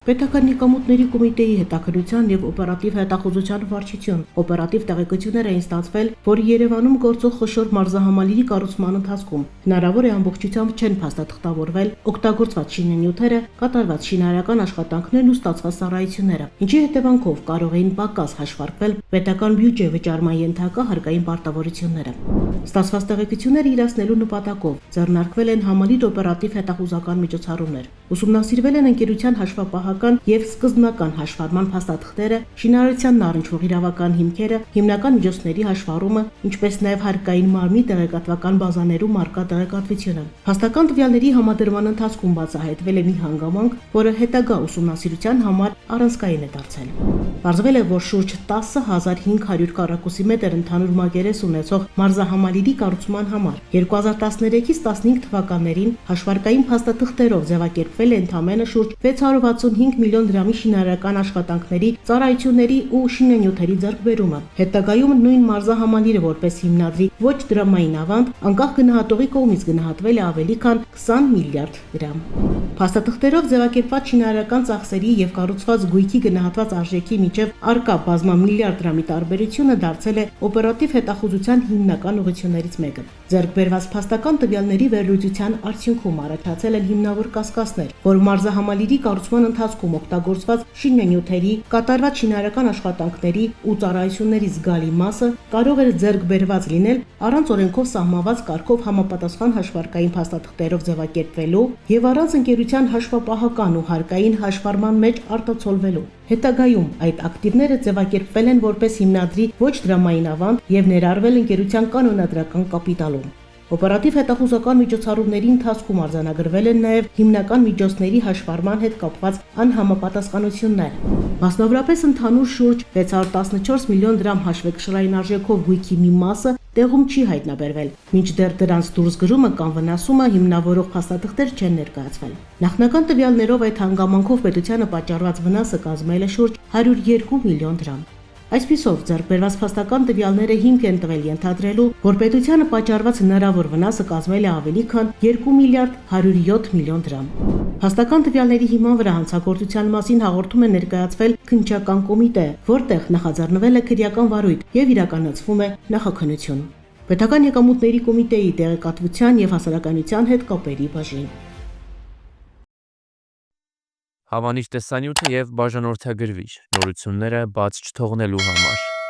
Պետական եկամուտների կոմիտեի հետաքննության եւ օպերատիվ հետախուզության վարչություն օպերատիվ տեղեկություններ էին ստացվել, որ Երևանում գործող խոշոր մարզահամալիրի կառուցման ընթացքում հնարավոր է ամբողջությամբ չեն փաստաթղթավորվել օգտագործված շինանյութերը, կատարված շինարարական աշխատանքներն ու ստացված ծառայությունները, ինչի հետևանքով կարող էին պակաս հաշվարկվել պետական բյուջե վճարման ենթակա հարկային պարտավորությունները։ Ստացված տեղեկությունները իրացնելու նպատակով ձեռնարկվել են համալիր օպերատիվ հետախուզական միջոցառումներ, ուսումնասիրվել են ընկերության հաշվապահական եւ սկզբնական հաշվառման փաստաթղթերը, շինարարությանն առնչվող իրավական հիմքերը, հիմնական միջոցների հաշվառումը, ինչպես նաեւ հարկային մարմնի տեղեկատվական բազաներում առկա տեղեկատվությունը։ Փաստական տվյալների համադրման ընթացքում բացահայտվել է մի հանգամանք, որը հետագա ուսումնասիրության համար առանցքային է դարձել։ Պարզվել է, որ շուրջ 10,500 քառակուսի մետր ընդհանուր մակերես ունեցող մարզահամալիրի կառուցման համար 2013-ից 15 թվականներին հաշվարկային փաստաթղթերով ձևակերպվել է ընդամենը շուրջ 665 միլիոն դրամի շինարարական աշխատանքների, ծառայությունների ու շինանյութերի ձեռքբերումը։ Հետագայում նույն մարզահամալիրը որպես հիմնադրի ոչ դրամային ավանդ անկախ գնահատողի կողմից գնահատվել է ավելի քան 20 միլիարդ դրամ։ Փաստաթղթերով ձևակերպված շինարարական ծախսերի եւ կառուցված գույքի գնահատված արժեքի միջև արկա բազմամիլիարդ դրամի տարբերությունը դարձել է օպերատիվ հետախուզության հիմնական ուղղություններից մեկը։ Ձեռքբերված փաստական տվյալների վերլուծության արդյունքում առաջացել են հիմնավոր կասկածներ, որ մարզահամալիրի կառուցման ընթացքում օգտագործված շինանյութերի, կատարված շինարարական աշխատանքների ու ծառայությունների զգալի մասը կարող էր ձեռքբերված լինել առանց օրենքով սահմանված կարգով համապատասխան հաշվարկային փաստաթղթերով ձևակերպվելու եւ առանց ընկերության հաշվապահական ու հարկային հաշվառման մեջ արտացոլվելու։ Հետագայում այդ ակտիվները ձևակերպվել են որպես հիմնադրի ոչ դրամային ավանդ եւ ներառվել ընկերության կանոնադրական կապիտալում։ Օպերատիվ հետախուզական միջոցառումների ընթացքում արձանագրվել են նաև հիմնական միջոցների հաշվառման հետ կապված անհամապատասխանություններ։ Մասնավորապես ընդհանուր շուրջ 614 միլիոն դրամ հաշվեկշռային արժեքով գույքի մի մասը տեղում չի հայտնաբերվել, մինչդեռ դրանց դուրսգրումը կամ վնասումը հիմնավորող փաստաթղթեր չեն ներկայացվել։ Նախնական տվյալներով այդ հանգամանքով պետությանը պատճառված վնասը կազմել է շուրջ 102 միլիոն դրամ։ Այսպիսով, ձեռքբերված փաստական տվյալները հիմք են տվել ենթադրելու, որ պետությանը պատճառված հնարավոր վնասը կազմել է ավելի քան 2 միլիարդ 107 միլիոն դրամ։ Փաստական տվյալների հիման վրա հանցագործության մասին հաղորդում է ներկայացվել քննչական կոմիտե, որտեղ նախաձեռնվել է քրեական վարույթ եւ իրականացվում է նախաքննություն։ Պետական եկամուտների կոմիտեի տեղեկատվության եւ հասարակայնության հետ կապերի բաժին։ Հավանիչ տեսանյութը եւ բաժանորդագրվիչ նորությունները բաց չթողնելու համար։